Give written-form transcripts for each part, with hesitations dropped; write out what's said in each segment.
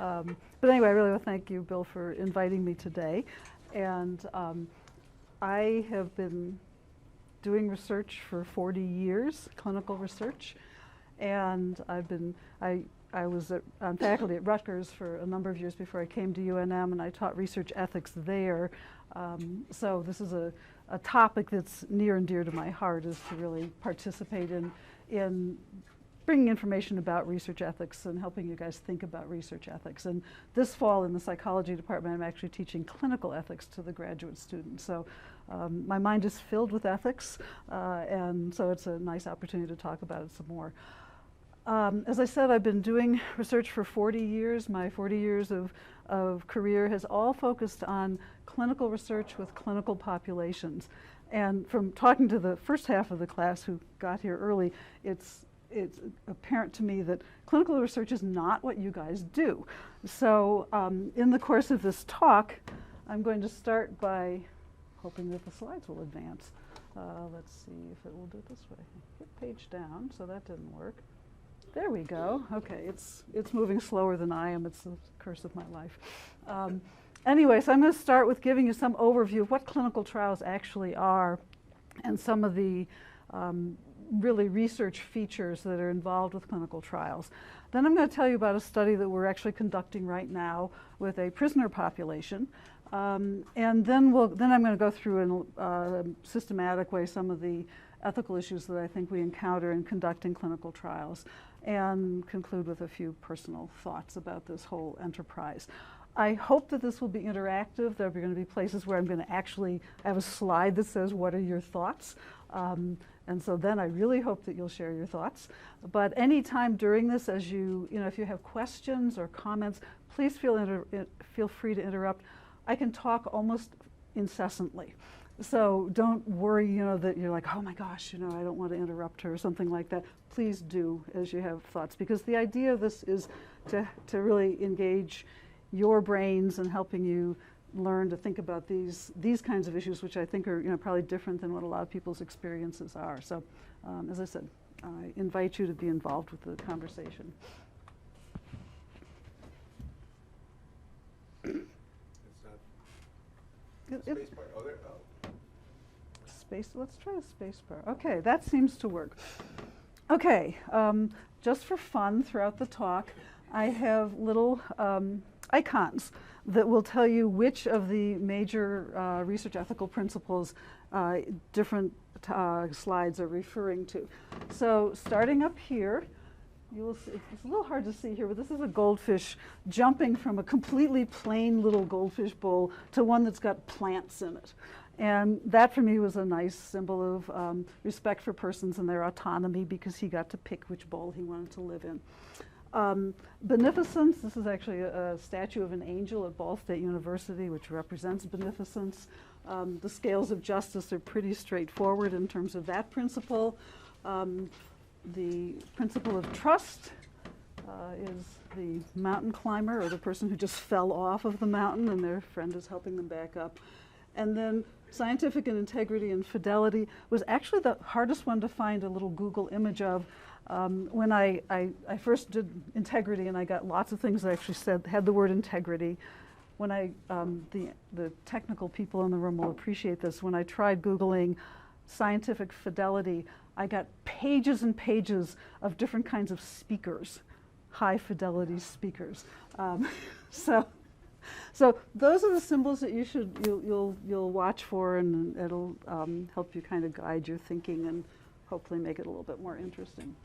But anyway, I really want to thank you, Bill, for inviting me today. And I have been doing research for 40 years, clinical research. And I was on faculty at Rutgers for a number of years before I came to UNM, and I taught research ethics there. So this is a topic that's near and dear to my heart, is to really participate in bringing information about research ethics and helping you guys think about research ethics. And this fall in the psychology department, I'm actually teaching clinical ethics to the graduate students. So my mind is filled with ethics, and so it's a nice opportunity to talk about it some more. As I said, I've been doing research for 40 years. My 40 years of career has all focused on clinical research with clinical populations. And from talking to the first half of the class who got here early, it's apparent to me that clinical research is not what you guys do. So in the course of this talk, I'm going to start by hoping that the slides will advance. Let's see if it will do it this way. Hit page down, so that didn't work. There we go. Okay, it's moving slower than I am. It's the curse of my life. Anyway, so I'm going to start with giving you some overview of what clinical trials actually are and some of the really research features that are involved with clinical trials. Then I'm going to tell you about a study that we're actually conducting right now with a prisoner population. And then I'm going to go through in a systematic way some of the ethical issues that I think we encounter in conducting clinical trials, and conclude with a few personal thoughts about this whole enterprise. I hope that this will be interactive. There are going to be places where I'm going to actually have a slide that says, what are your thoughts? And so then I really hope that you'll share your thoughts. But any time during this, as if you have questions or comments, please feel free to interrupt. I can talk almost incessantly. So don't worry, that you're like, oh my gosh, I don't want to interrupt her or something like that. Please do as you have thoughts, because the idea of this is to really engage your brains and helping you learn to think about these kinds of issues, which I think are probably different than what a lot of people's experiences are. So as I said, I invite you to be involved with the conversation. Space bar. Oh, there. Oh. Let's try a space bar. Okay, that seems to work. Okay, just for fun throughout the talk, I have little icons that will tell you which of the major research ethical principles different slides are referring to. So starting up here, you will see, it's a little hard to see here, but this is a goldfish jumping from a completely plain little goldfish bowl to one that's got plants in it. And that for me was a nice symbol of respect for persons and their autonomy, because he got to pick which bowl he wanted to live in. Beneficence, this is actually a statue of an angel at Ball State University, which represents beneficence. The scales of justice are pretty straightforward in terms of that principle. The principle of trust is the mountain climber, or the person who just fell off of the mountain and their friend is helping them back up. And then scientific and integrity and fidelity was actually the hardest one to find a little Google image of. When I first did integrity, and I got lots of things that actually had the word integrity. When the technical people in the room will appreciate this, when I tried Googling scientific fidelity, I got pages and pages of different kinds of speakers, high fidelity speakers. So those are the symbols that you'll watch for, and it'll help you kind of guide your thinking and hopefully make it a little bit more interesting.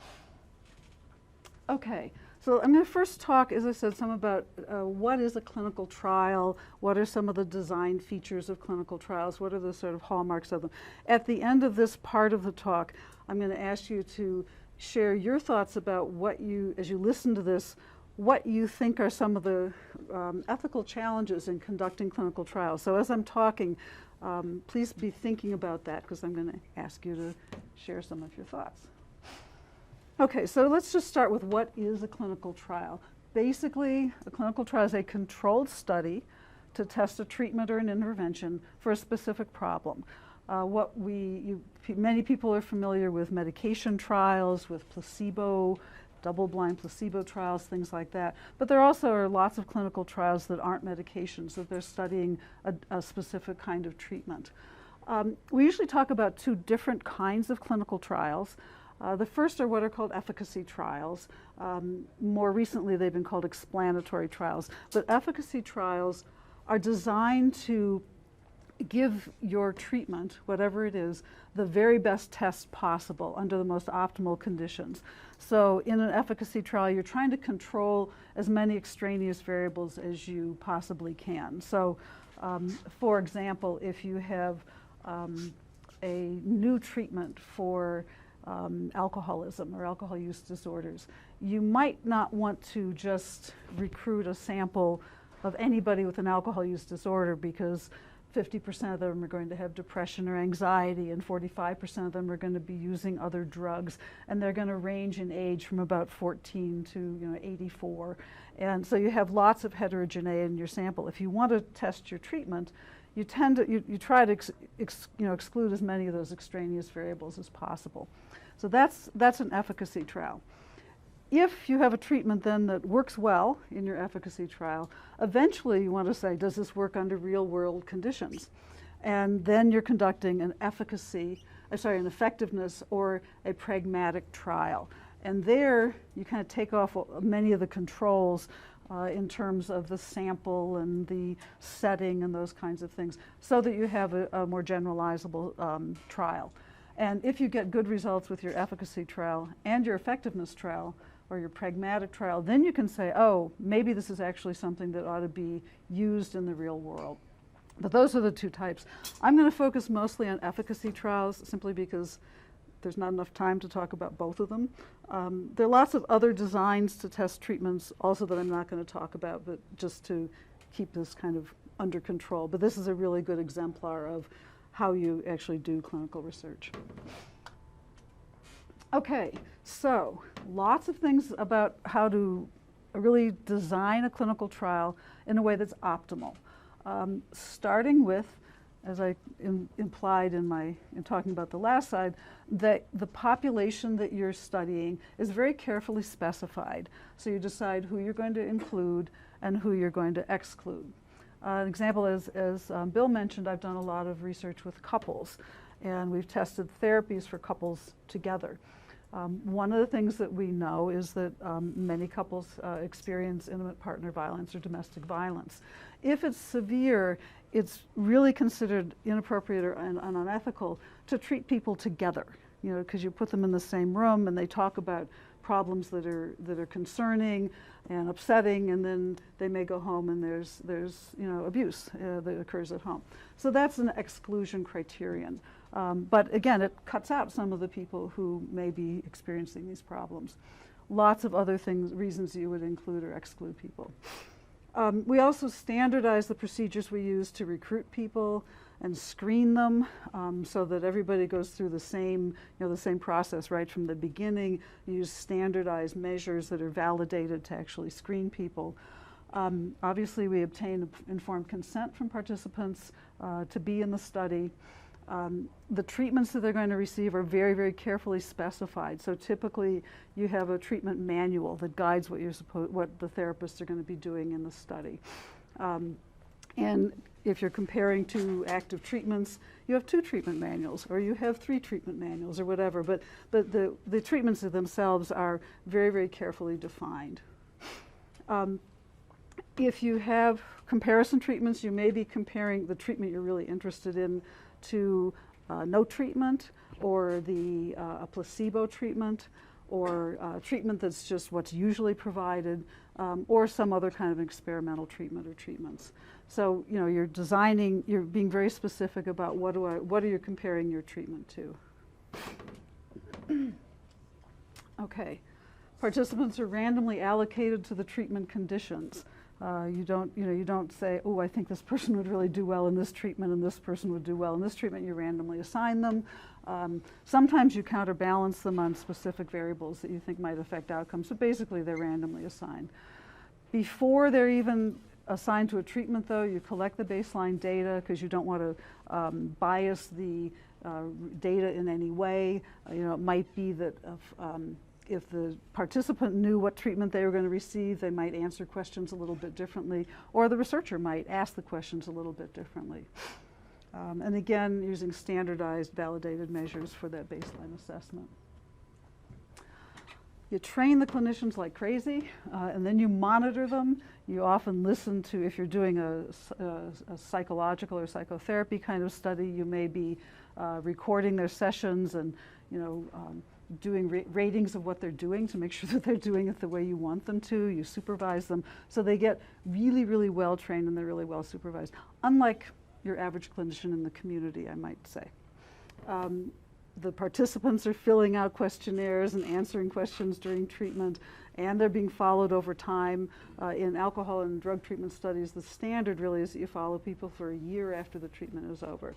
Okay, so I'm going to first talk, as I said, some about what is a clinical trial, what are some of the design features of clinical trials, what are the sort of hallmarks of them. At the end of this part of the talk, I'm going to ask you to share your thoughts about what as you listen to this, what you think are some of the ethical challenges in conducting clinical trials. So as I'm talking, please be thinking about that, because I'm going to ask you to share some of your thoughts. Okay, so let's just start with what is a clinical trial. Basically, a clinical trial is a controlled study to test a treatment or an intervention for a specific problem. Many people are familiar with medication trials, with placebo double-blind placebo trials, things like that. But there also are lots of clinical trials that aren't medications, that they're studying a specific kind of treatment. We usually talk about two different kinds of clinical trials. The first are what are called efficacy trials. More recently, they've been called explanatory trials. But efficacy trials are designed to give your treatment, whatever it is, the very best test possible under the most optimal conditions. So in an efficacy trial, you're trying to control as many extraneous variables as you possibly can. So for example, if you have a new treatment for alcoholism or alcohol use disorders, you might not want to just recruit a sample of anybody with an alcohol use disorder, because 50% of them are going to have depression or anxiety, and 45% of them are going to be using other drugs, and they're going to range in age from about 14 to 84. And so you have lots of heterogeneity in your sample. If you want to test your treatment, you try to exclude as many of those extraneous variables as possible. So that's an efficacy trial. If you have a treatment then that works well in your efficacy trial, eventually you want to say, does this work under real world conditions? And then you're conducting an effectiveness or a pragmatic trial. And there you kind of take off many of the controls in terms of the sample and the setting and those kinds of things, so that you have a more generalizable trial. And if you get good results with your efficacy trial and your effectiveness trial, or your pragmatic trial, then you can say, oh, maybe this is actually something that ought to be used in the real world. But those are the two types. I'm going to focus mostly on efficacy trials, simply because there's not enough time to talk about both of them. There are lots of other designs to test treatments also that I'm not going to talk about, but just to keep this kind of under control. But this is a really good exemplar of how you actually do clinical research. Okay, so lots of things about how to really design a clinical trial in a way that's optimal. Starting with, as I implied in talking about the last slide, that the population that you're studying is very carefully specified. So you decide who you're going to include and who you're going to exclude. An example, as Bill mentioned, I've done a lot of research with couples, and we've tested therapies for couples together. One of the things that we know is that many couples experience intimate partner violence or domestic violence. If it's severe, it's really considered inappropriate and unethical to treat people together, because you put them in the same room and they talk about problems that are concerning and upsetting, and then they may go home and there's abuse that occurs at home. So that's an exclusion criterion. But again, it cuts out some of the people who may be experiencing these problems. Lots of other reasons you would include or exclude people. We also standardize the procedures we use to recruit people and screen them, so that everybody goes through the same process right from the beginning. You use standardized measures that are validated to actually screen people. Obviously, we obtain informed consent from participants to be in the study. The treatments that they're going to receive are very, very carefully specified. So typically, you have a treatment manual that guides what the therapists are going to be doing in the study. And if you're comparing two active treatments, you have 2 treatment manuals, or you have 3 treatment manuals, or whatever. But the treatments themselves are very, very carefully defined. If you have comparison treatments, you may be comparing the treatment you're really interested in to no treatment, or a placebo treatment, or treatment that's just what's usually provided, or some other kind of experimental treatment or treatments. So you're being very specific about what are you comparing your treatment to. Okay, participants are randomly allocated to the treatment conditions. You don't say, oh, I think this person would really do well in this treatment, and this person would do well in this treatment. You randomly assign them. Sometimes you counterbalance them on specific variables that you think might affect outcomes. So basically, they're randomly assigned. Before they're even assigned to a treatment, though, you collect the baseline data, because you don't want to bias the data in any way. It might be that if the participant knew what treatment they were going to receive, they might answer questions a little bit differently, or the researcher might ask the questions a little bit differently. And again, using standardized, validated measures for that baseline assessment. You train the clinicians like crazy, and then you monitor them. You often listen to, if you're doing a psychological or psychotherapy kind of study, you may be recording their sessions and, doing ratings of what they're doing to make sure that they're doing it the way you want them to. You supervise them. So they get really, really well trained and they're really well supervised. Unlike your average clinician in the community, I might say. The participants are filling out questionnaires and answering questions during treatment, and they're being followed over time. In alcohol and drug treatment studies, the standard really is that you follow people for a year after the treatment is over,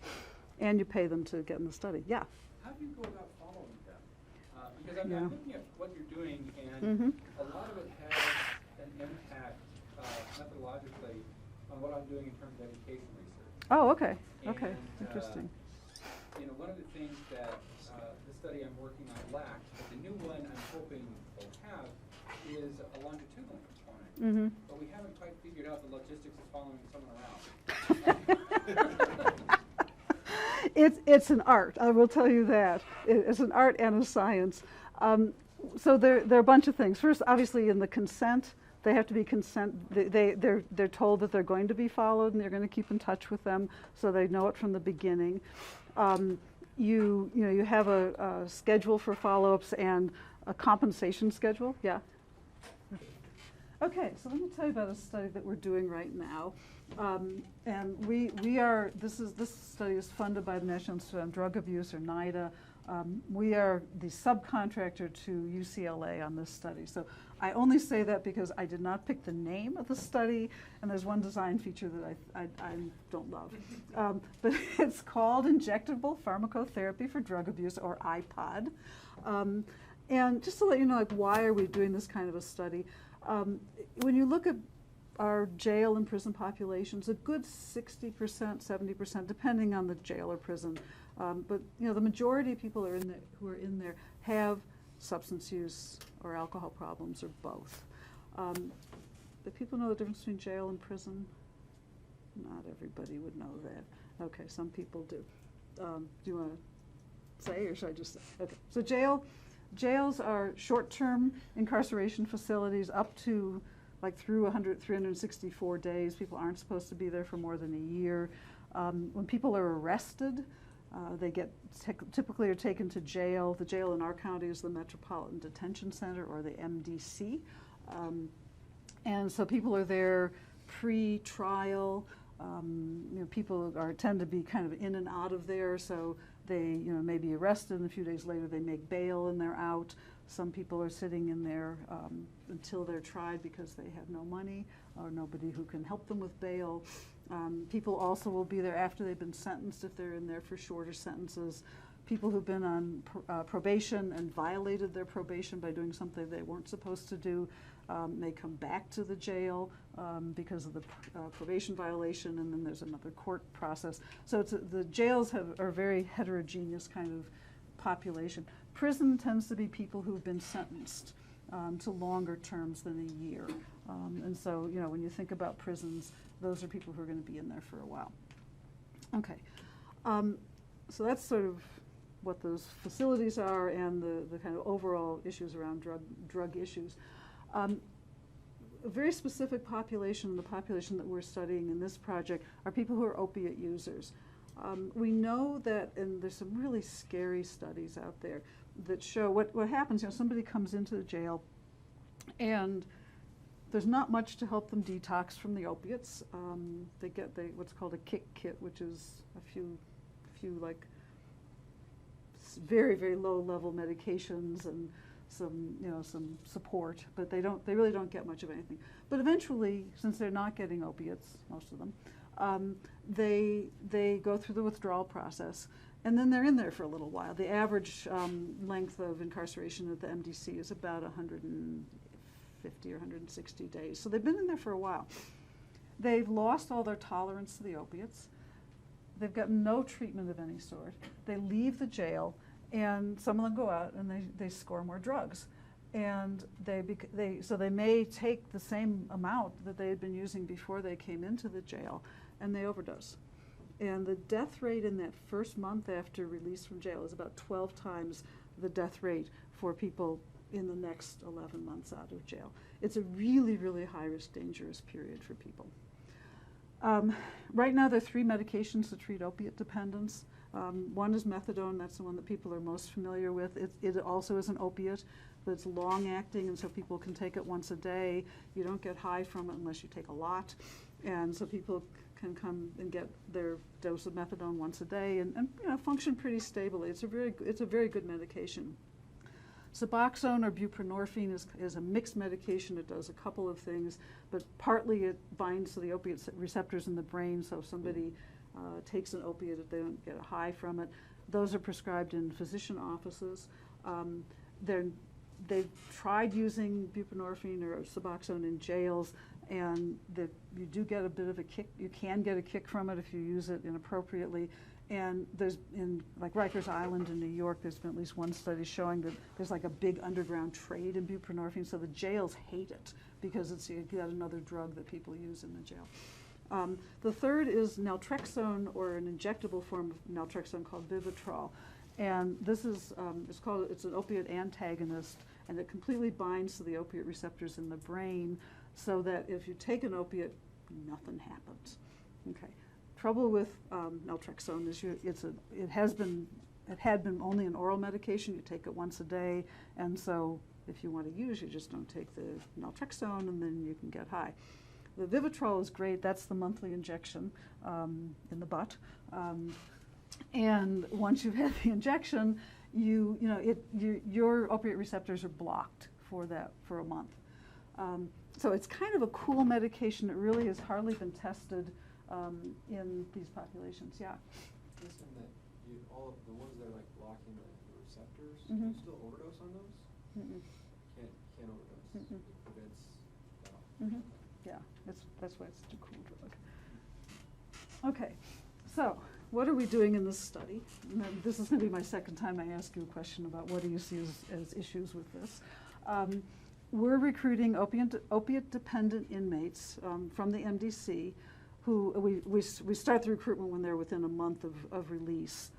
and you pay them to get in the study. Yeah? How do you go about following them? Because I'm looking at what you're doing, and a lot of it has an impact methodologically on what I'm doing in terms of education research. Oh, okay. And, okay. Interesting. One of the things that the study I'm working on lacks, but the new one I'm hoping will have, is a longitudinal component. But we haven't quite figured out the logistics of following someone around. It's an art, I will tell you that. It's an art and a science. So there are a bunch of things. First, obviously, in the consent, they have to be they're told that they're going to be followed and they're going to keep in touch with them, so they know it from the beginning. You have a schedule for follow-ups and a compensation schedule. Yeah. Okay, so let me tell you about a study that we're doing right now, and this study is funded by the National Institute on Drug Abuse, or NIDA. We are the subcontractor to UCLA on this study. So I only say that because I did not pick the name of the study, and there's one design feature that I don't love. But it's called Injectable Pharmacotherapy for Drug Abuse, or iPod. And just to let you know, why are we doing this kind of a study? When you look at our jail and prison populations, a good 60%, 70%, depending on the jail or prison, but the majority of people who are in there have substance use or alcohol problems, or both. Do people know the difference between jail and prison? Not everybody would know that. Okay, some people do. Do you want to say, or should I just say? Okay, so jails are short-term incarceration facilities up to through 364 days. People aren't supposed to be there for more than a year. When people are arrested, they typically are taken to jail. The jail in our county is the Metropolitan Detention Center, or the MDC. And so people are there pre-trial. People tend to be kind of in and out of there, so they may be arrested, and a few days later they make bail and they're out. Some people are sitting in there until they're tried because they have no money or nobody who can help them with bail. People also will be there after they've been sentenced, if they're in there for shorter sentences. People who've been on probation and violated their probation by doing something they weren't supposed to do may come back to the jail because of the probation violation, and then there's another court process. So the jails are a very heterogeneous kind of population. Prison tends to be people who've been sentenced to longer terms than a year. And so, when you think about prisons, those are people who are going to be in there for a while. Okay. So that's sort of what those facilities are, and the kind of overall issues around drug issues. A very specific population, the population that we're studying in this project, are people who are opiate users. We know that, and there's some really scary studies out there that show what happens. Somebody comes into the jail, and there's not much to help them detox from the opiates. They get what's called a kick kit, which is a few very, very low level medications and some support, but they really don't get much of anything. But eventually, since they're not getting opiates, most of them, they go through the withdrawal process, and then they're in there for a little while. The average length of incarceration at the MDC is about 150 or 160 days. So they've been in there for a while. They've lost all their tolerance to the opiates. They've got no treatment of any sort. They leave the jail, and some of them go out and they score more drugs. And so they may take the same amount that they had been using before they came into the jail, and they overdose. And the death rate in that first month after release from jail is about 12 times the death rate for people in the next 11 months out of jail. It's a really, really high-risk, dangerous period for people. Right now, there are 3 medications to treat opiate dependence. One is methadone. That's the one that people are most familiar with. It also is an opiate, but it's long-acting, and so people can take it once a day. You don't get high from it unless you take a lot. And so people can come and get their dose of methadone once a day and function pretty stably. It's a very good medication. Suboxone or buprenorphine is a mixed medication. It does a couple of things, but partly it binds to the opiate receptors in the brain, so if somebody takes an opiate, if they don't get a high from it. Those are prescribed in physician offices. They've tried using buprenorphine or Suboxone in jails, and you do get a bit of a kick. You can get a kick from it if you use it inappropriately. And like Rikers Island in New York, there's been at least one study showing that there's like a big underground trade in buprenorphine, so the jails hate it because it's yet another drug that people use in the jail. The third is naltrexone, or an injectable form of naltrexone called Vivitrol. And this is, it's an opiate antagonist, and it completely binds to the opiate receptors in the brain so that if you take an opiate, nothing happens. Okay. Trouble with naltrexone is it had been only an oral medication. You take it once a day, and so if you want to use, you just don't take the naltrexone, and then you can get high. The Vivitrol is great. That's the monthly injection in the butt. And once you've had the injection, your opiate receptors are blocked for a month. So it's kind of a cool medication. It really has hardly been tested in these populations. Yeah. Listen, that all of the ones that are like blocking the receptors, Mm-hmm. can you still overdose on those? Mm-mm. Can't overdose. Mm-mm. It prevents. Mm-hmm. Yeah, that's why it's such a cool drug. Okay, so what are we doing in this study? And this is going to be my second time I ask you a question about what do you see as issues with this. We're recruiting opiate-dependent inmates from the MDC who we start the recruitment when they're within a month of release.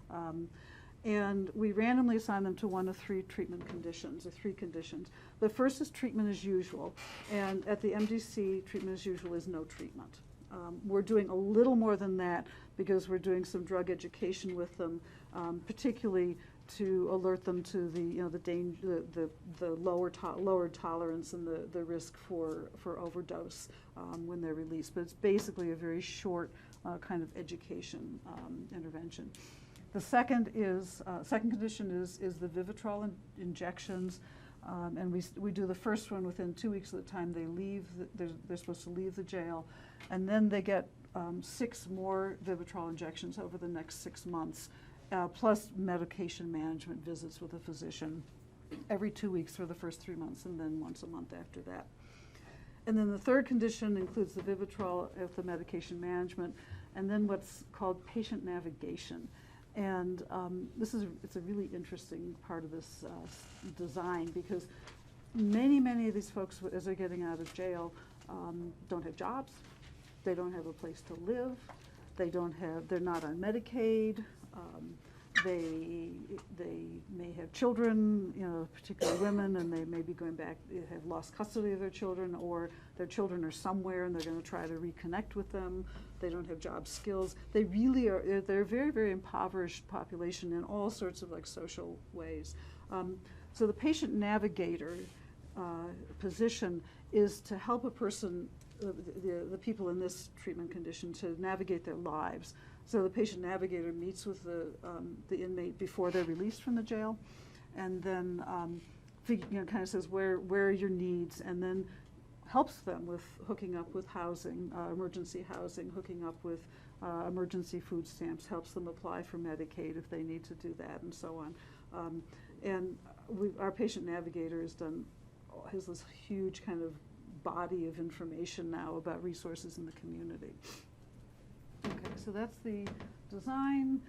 And we randomly assign them to one of 3 treatment conditions, or 3 conditions. The first is treatment as usual, and at the MDC, treatment as usual is no treatment. We're doing a little more than that because we're doing some drug education with them, particularly to alert them to the danger, the lower tolerance and the risk for overdose when they're released. But it's basically a very short kind of education intervention. The second condition is the Vivitrol injections, and we do the first one within 2 weeks of the time they leave. They're supposed to leave the jail, and then they get 6 more Vivitrol injections over the next 6 months, plus medication management visits with a physician every 2 weeks for the first 3 months, and then once a month after that. And then the third condition includes the Vivitrol with the medication management, and then what's called patient navigation. And it's a really interesting part of this design, because many of these folks, as they're getting out of jail, don't have jobs, they don't have a place to live, they're not on Medicaid, they may have children, particularly women, and they may be going back, have lost custody of their children, or their children are somewhere and they're going to try to reconnect with them. They don't have job skills. They really are, they're a very, very impoverished population in all sorts of social ways. So the patient navigator position is to help a person, the people in this treatment condition, to navigate their lives. So the patient navigator meets with the inmate before they're released from the jail, and then kind of says where are your needs, and then helps them with hooking up with housing, emergency housing, hooking up with emergency food stamps, helps them apply for Medicaid if they need to do that, and so on. And our patient navigator has this huge kind of body of information now about resources in the community. Okay, so that's the design.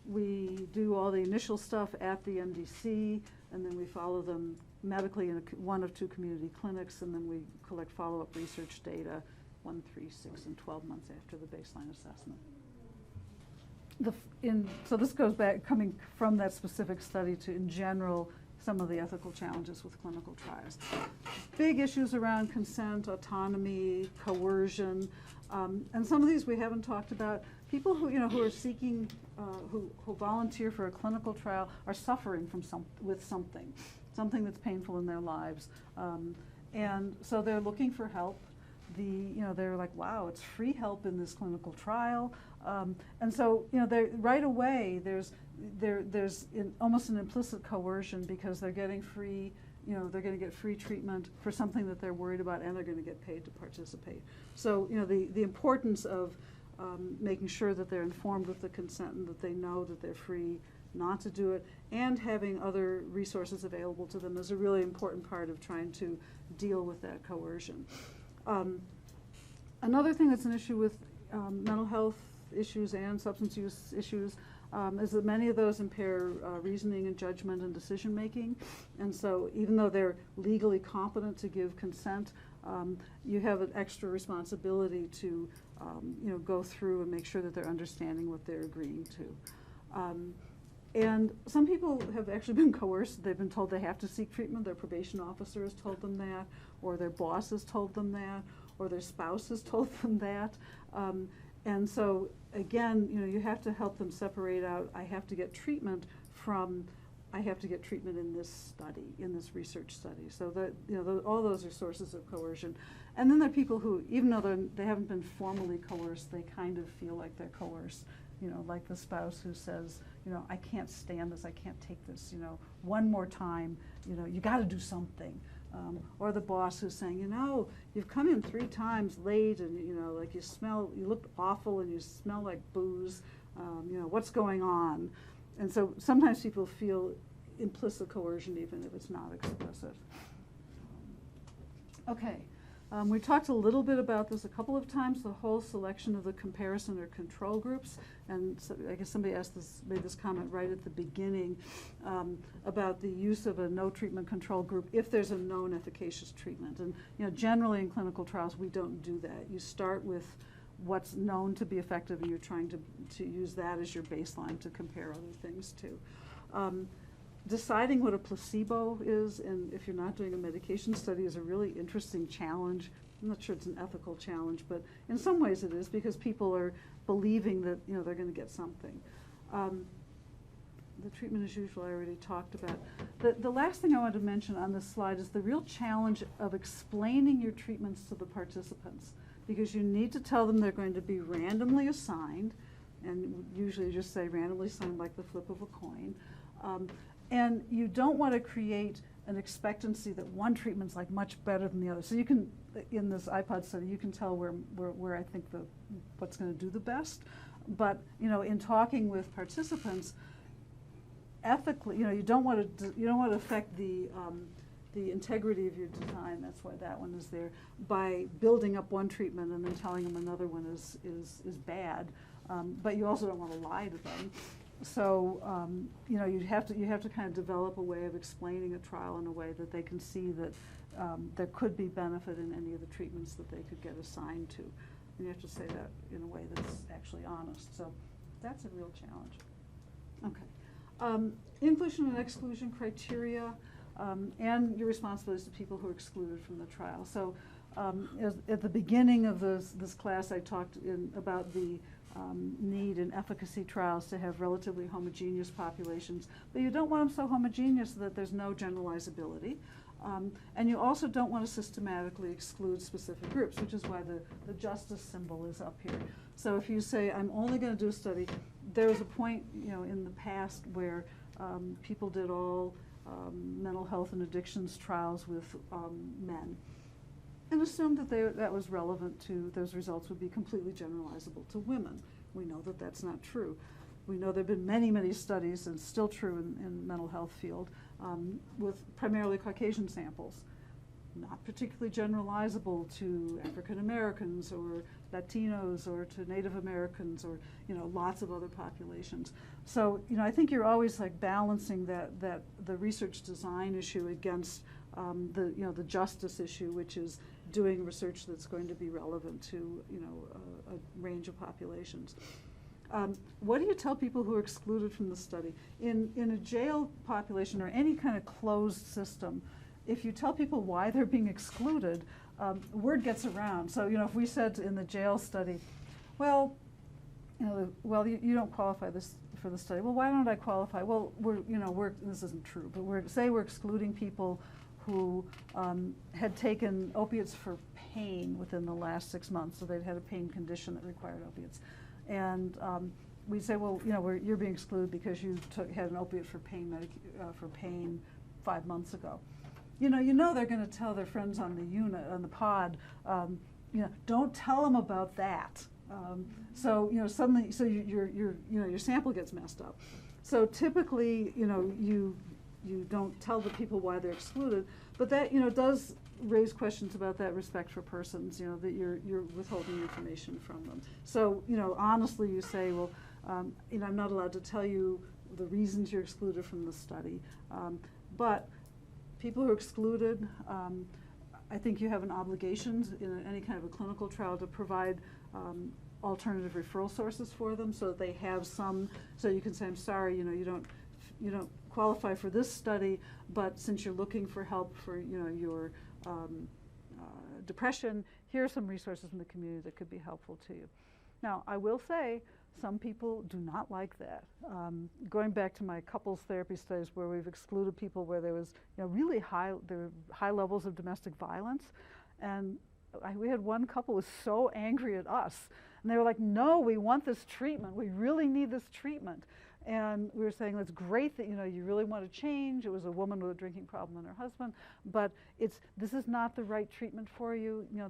We do all the initial stuff at the MDC. and then we follow them medically in one of 2 community clinics, and then we collect follow-up research data 1, 3, 6, and 12 months after the baseline assessment. So this goes back, coming from that specific study to, in general, some of the ethical challenges with clinical trials. Big issues around consent, autonomy, coercion, and some of these we haven't talked about. People who are seeking, who volunteer for a clinical trial are suffering from something that's painful in their lives, and so they're looking for help. They're like, wow, it's free help in this clinical trial, and so right away there's almost an implicit coercion, because they're getting free, they're going to get free treatment for something that they're worried about, and they're going to get paid to participate. So the importance of making sure that they're informed with the consent and that they know that they're free not to do it, and having other resources available to them is a really important part of trying to deal with that coercion. Another thing that's an issue with mental health issues and substance use issues is that many of those impair reasoning and judgment and decision making. And so even though they're legally competent to give consent, you have an extra responsibility to go through and make sure that they're understanding what they're agreeing to. And some people have actually been coerced. They've been told they have to seek treatment. Their probation officer has told them that, or their boss has told them that, or their spouse has told them that. And so again, you have to help them separate out, I have to get treatment from, I have to get treatment in this study, in this research study. So that, all those are sources of coercion. And then there are people who, even though they haven't been formally coerced, they kind of feel like they're coerced. Like the spouse who says, I can't stand this, I can't take this, one more time, you got to do something. Or the boss who's saying, you've come in 3 times late, and like you look awful, and you smell like booze. What's going on? And so sometimes people feel implicit coercion, even if it's not explicit. Okay, we talked a little bit about this a couple of times, the whole selection of the comparison or control groups. And so I guess somebody made this comment right at the beginning about the use of a no treatment control group if there's a known efficacious treatment. And generally in clinical trials we don't do that. You start with what's known to be effective, and you're trying to use that as your baseline to compare other things to. Deciding what a placebo is, and if you're not doing a medication study, is a really interesting challenge. I'm not sure it's an ethical challenge, but in some ways it is, because people are believing that they're going to get something. The treatment as usual I already talked about. The last thing I want to mention on this slide is the real challenge of explaining your treatments to the participants, because you need to tell them they're going to be randomly assigned, and usually you just say randomly assigned like the flip of a coin. And you don't want to create an expectancy that one treatment's like much better than the other. So you can, in this iPod study, you can tell where I think what's going to do the best. But in talking with participants, ethically, you don't want to affect the integrity of your design. That's why that one is there, by building up one treatment and then telling them another one is bad. But you also don't want to lie to them. So you have to kind of develop a way of explaining a trial in a way that they can see that there could be benefit in any of the treatments that they could get assigned to. And you have to say that in a way that's actually honest. So that's a real challenge. Okay. Inclusion and exclusion criteria, and your responsibilities to people who are excluded from the trial. So at the beginning of this class, I talked about the need in efficacy trials to have relatively homogeneous populations, but you don't want them so homogeneous that there's no generalizability. And you also don't want to systematically exclude specific groups, which is why the justice symbol is up here. So if you say, I'm only going to do a study, there was a point in the past where people did all mental health and addictions trials with men, and assumed that was relevant to, those results would be completely generalizable to women. We know that that's not true. We know there have been many, many studies, and still true in mental health field, with primarily Caucasian samples. not particularly generalizable to African Americans or Latinos or to Native Americans or, you know, lots of other populations. So, you know, I think you're always like balancing the research design issue against the, you know, the justice issue, which is doing research that's going to be relevant to, you know, a range of populations. What do you tell people who are excluded from the study? In a jail population or any kind of closed system, if you tell people why they're being excluded, word gets around. So, you know, if we said in the jail study, well, you know, you don't qualify for the study. Well, why don't I qualify? Well, this isn't true, but we're excluding people who had taken opiates for pain within the last 6 months, so they'd had a pain condition that required opiates. And we'd say, well, you know, you're being excluded because you had an opiate for pain 5 months ago. You know they're going to tell their friends on the pod, you know, don't tell them about that. So, you know, suddenly, so your sample gets messed up. So typically, you know, you don't tell the people why they're excluded, but that, you know, does raise questions about that respect for persons, you know, that you're withholding information from them. So, you know, honestly, you say, well, you know, I'm not allowed to tell you the reasons you're excluded from the study, but people who are excluded, I think you have an obligation in any kind of a clinical trial to provide alternative referral sources for them, so that they have some. So you can say, I'm sorry, you know, you don't qualify for this study, but since you're looking for help for, you know, your depression, here are some resources in the community that could be helpful to you. Now, I will say, some people do not like that. Going back to my couples therapy studies where we've excluded people where there was, you know, really high levels of domestic violence, and we had one couple who was so angry at us, and they were like, no, we want this treatment, we really need this treatment. And we were saying, that's great that, you know, you really want to change. It was a woman with a drinking problem and her husband, but this is not the right treatment for you. You know,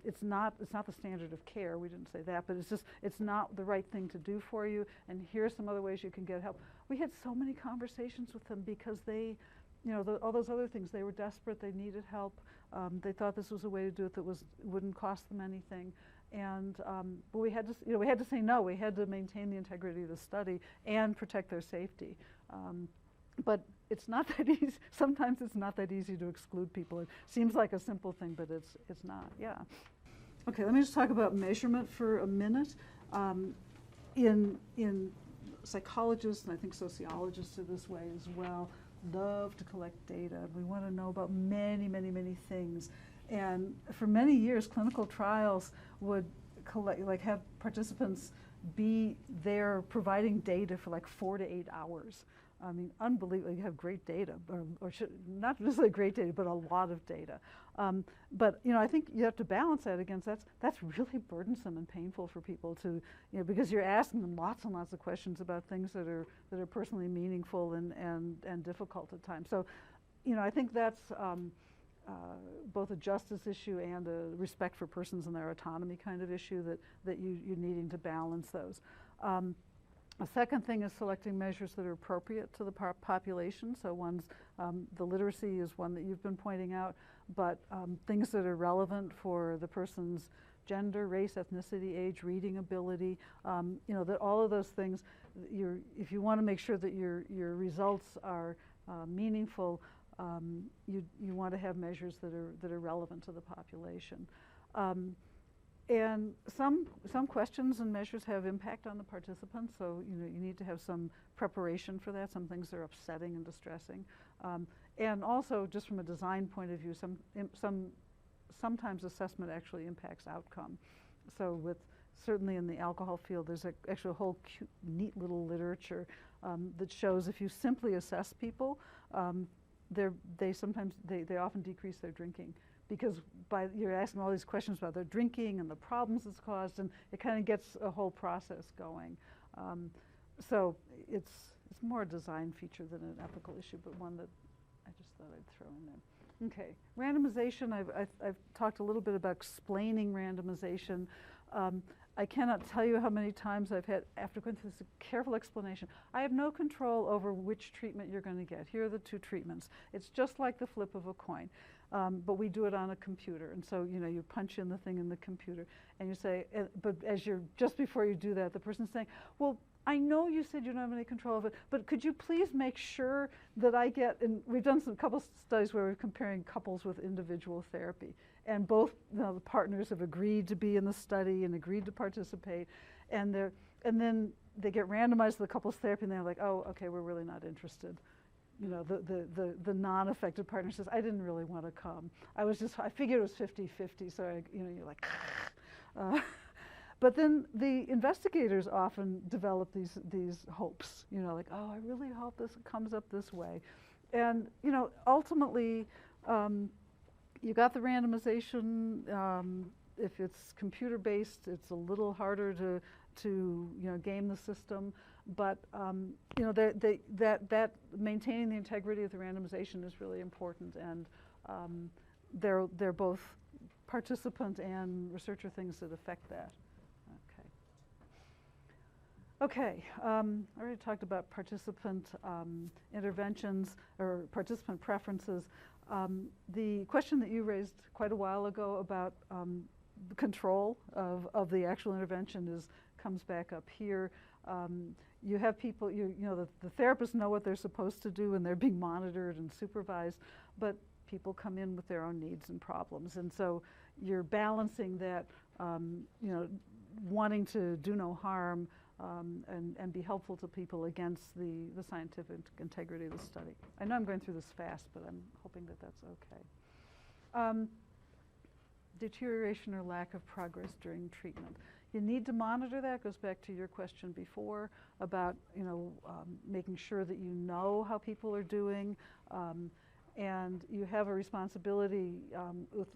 it's not the standard of care. We didn't say that, but it's not the right thing to do for you. And here's some other ways you can get help. We had so many conversations with them because they, you know, all those other things. They were desperate. They needed help. They thought this was a way to do it that wouldn't cost them anything. And but we had to say no. We had to maintain the integrity of the study and protect their safety. But it's not that easy. Sometimes it's not that easy to exclude people. It seems like a simple thing, but it's not. Yeah. Okay. Let me just talk about measurement for a minute. In psychologists, and I think sociologists are this way as well, love to collect data. We want to know about many, many, many things. And for many years, clinical trials would have participants be there providing data for like 4 to 8 hours. I mean, unbelievable. You have great data, or not necessarily great data, but a lot of data. But you know, I think you have to balance that against that's really burdensome and painful for people to, you know, because you're asking them lots and lots of questions about things that are personally meaningful and difficult at times. So, you know, I think that's both a justice issue and a respect for persons and their autonomy kind of issue that you're needing to balance those. A second thing is selecting measures that are appropriate to the population. So the literacy is one that you've been pointing out, but things that are relevant for the person's gender, race, ethnicity, age, reading ability, you know, that all of those things, if you want to make sure that your results are meaningful, you want to have measures that are relevant to the population. And some questions and measures have impact on the participants, so you know, you need to have some preparation for that. Some things are upsetting and distressing. And also, just from a design point of view, sometimes assessment actually impacts outcome. So certainly in the alcohol field, there's actually a whole cute, neat little literature that shows if you simply assess people, they often decrease their drinking, because you're asking all these questions about their drinking and the problems it's caused, and it kind of gets a whole process going. So it's more a design feature than an ethical issue, but one that I just thought I'd throw in there. Okay, randomization. I've talked a little bit about explaining randomization. I cannot tell you how many times I've had, after going through this careful explanation, I have no control over which treatment you're going to get. Here are the two treatments. It's just like the flip of a coin, but we do it on a computer. And so, you punch in the thing in the computer, and you say, but just before you do that, the person's saying, well, I know you said you don't have any control of it, but could you please make sure that I get, and we've done a couple studies where we're comparing couples with individual therapy, and both the partners have agreed to be in the study and agreed to participate, and then they get randomized to the couples therapy, and they're like, oh, okay, we're really not interested. The non-affected partner says, I didn't really want to come. I figured it was 50-50, so you're like, but then the investigators often develop these hopes, like, oh, I really hope this comes up this way. And, ultimately, you got the randomization. If it's computer-based, it's a little harder to game the system. But, that maintaining the integrity of the randomization is really important. And they're both participant and researcher things that affect that. Okay, I already talked about participant interventions or participant preferences. The question that you raised quite a while ago about the control of the actual intervention comes back up here. You have people, the therapists know what they're supposed to do and they're being monitored and supervised, but people come in with their own needs and problems. And so you're balancing that, wanting to do no harm and be helpful to people against the scientific integrity of the study. I know I'm going through this fast, but I'm hoping that that's okay. Deterioration or lack of progress during treatment. You need to monitor that. It goes back to your question before about making sure that you know how people are doing, and you have a responsibility with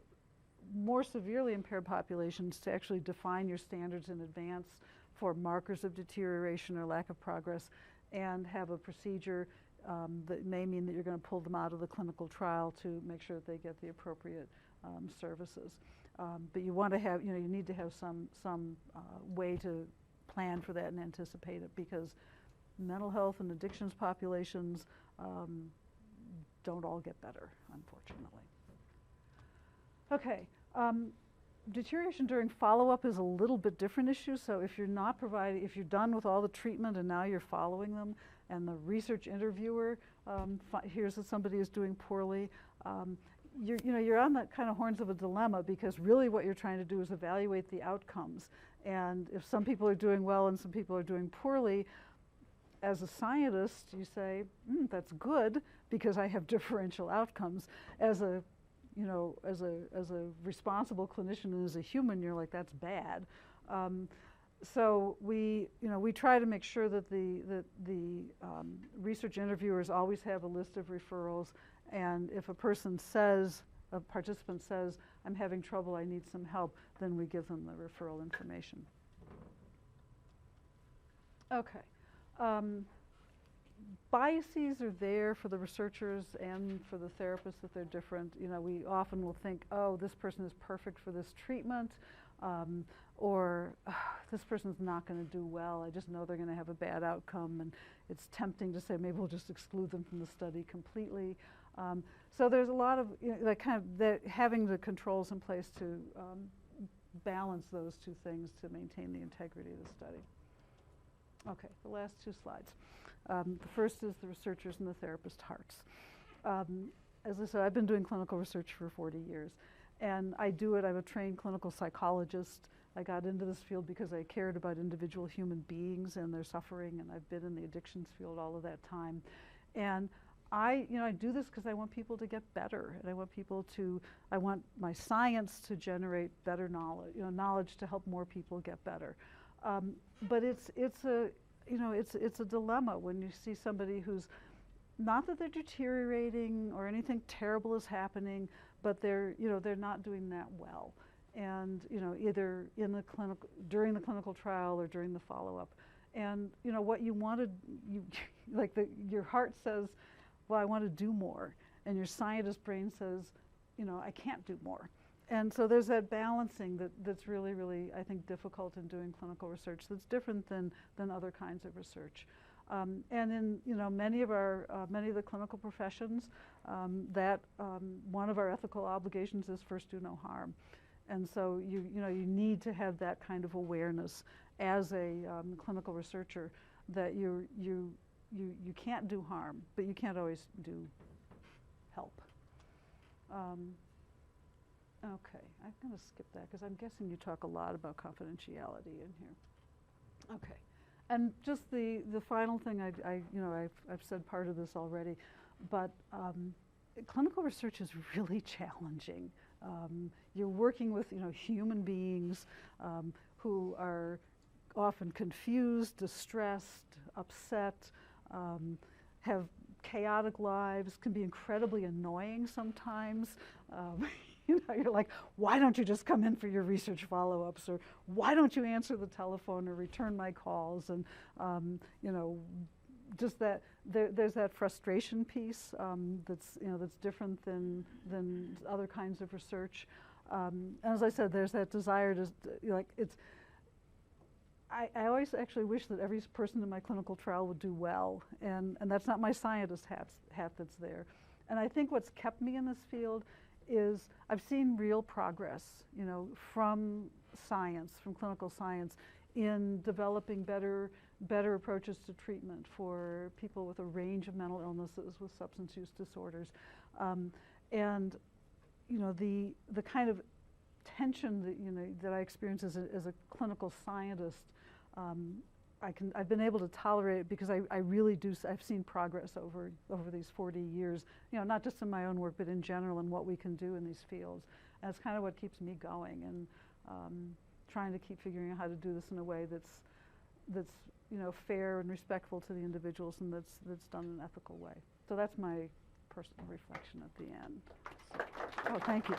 more severely impaired populations to actually define your standards in advance for markers of deterioration or lack of progress, and have a procedure that may mean that you're going to pull them out of the clinical trial to make sure that they get the appropriate services. But you want to have, you need to have some way to plan for that and anticipate it, because mental health and addictions populations don't all get better, unfortunately. Okay. Deterioration during follow-up is a little bit different issue. So if you're not providing, if you're done with all the treatment and now you're following them, and the research interviewer hears that somebody is doing poorly, you're on the kind of horns of a dilemma, because really what you're trying to do is evaluate the outcomes. And if some people are doing well and some people are doing poorly, as a scientist, you say, that's good because I have differential outcomes. As a responsible clinician and as a human, you're like, that's bad. So we try to make sure that the research interviewers always have a list of referrals, and if a participant says, I'm having trouble, I need some help, then we give them the referral information. Okay. Biases are there for the researchers and for the therapists that they're different. We often will think, oh, this person is perfect for this treatment, or this person's not going to do well. I just know they're going to have a bad outcome, and it's tempting to say maybe we'll just exclude them from the study completely. So there's a lot of having the controls in place to balance those two things to maintain the integrity of the study. Okay, the last two slides. The first is the researchers and the therapist hearts. As I said, I've been doing clinical research for 40 years, and I do it. I'm a trained clinical psychologist. I got into this field because I cared about individual human beings and their suffering, and I've been in the addictions field all of that time. And I do this because I want people to get better, and I want my science to generate better knowledge, knowledge to help more people get better. But it's a dilemma when you see somebody who's, not that they're deteriorating or anything terrible is happening, but they're not doing that well, and either during the clinical trial or during the follow-up, and what you wanted, your heart says, well, I want to do more, and your scientist brain says, I can't do more. And so there's that balancing that's really, really, I think, difficult in doing clinical research. That's different than other kinds of research. And in many of the clinical professions, one of our ethical obligations is first do no harm. And so you need to have that kind of awareness as a clinical researcher that you can't do harm, but you can't always do help. Okay, I'm going to skip that because I'm guessing you talk a lot about confidentiality in here. Okay, and just the final thing, I've said part of this already, but clinical research is really challenging. You're working with human beings who are often confused, distressed, upset, have chaotic lives, can be incredibly annoying sometimes. You're like, why don't you just come in for your research follow-ups, or why don't you answer the telephone or return my calls? And just that there's that frustration piece that's different than other kinds of research. And as I said, there's that desire to I always actually wish that every person in my clinical trial would do well, and that's not my scientist hat that's there. And I think what's kept me in this field is I've seen real progress, from science, from clinical science, in developing better approaches to treatment for people with a range of mental illnesses, with substance use disorders, and the kind of tension that I experience as a clinical scientist. I've been able to tolerate it because I really do. I've seen progress over these 40 years. Not just in my own work, but in general, and what we can do in these fields. And it's kind of what keeps me going, and trying to keep figuring out how to do this in a way that's fair and respectful to the individuals, and that's done in an ethical way. So that's my personal reflection at the end. So, oh, thank you.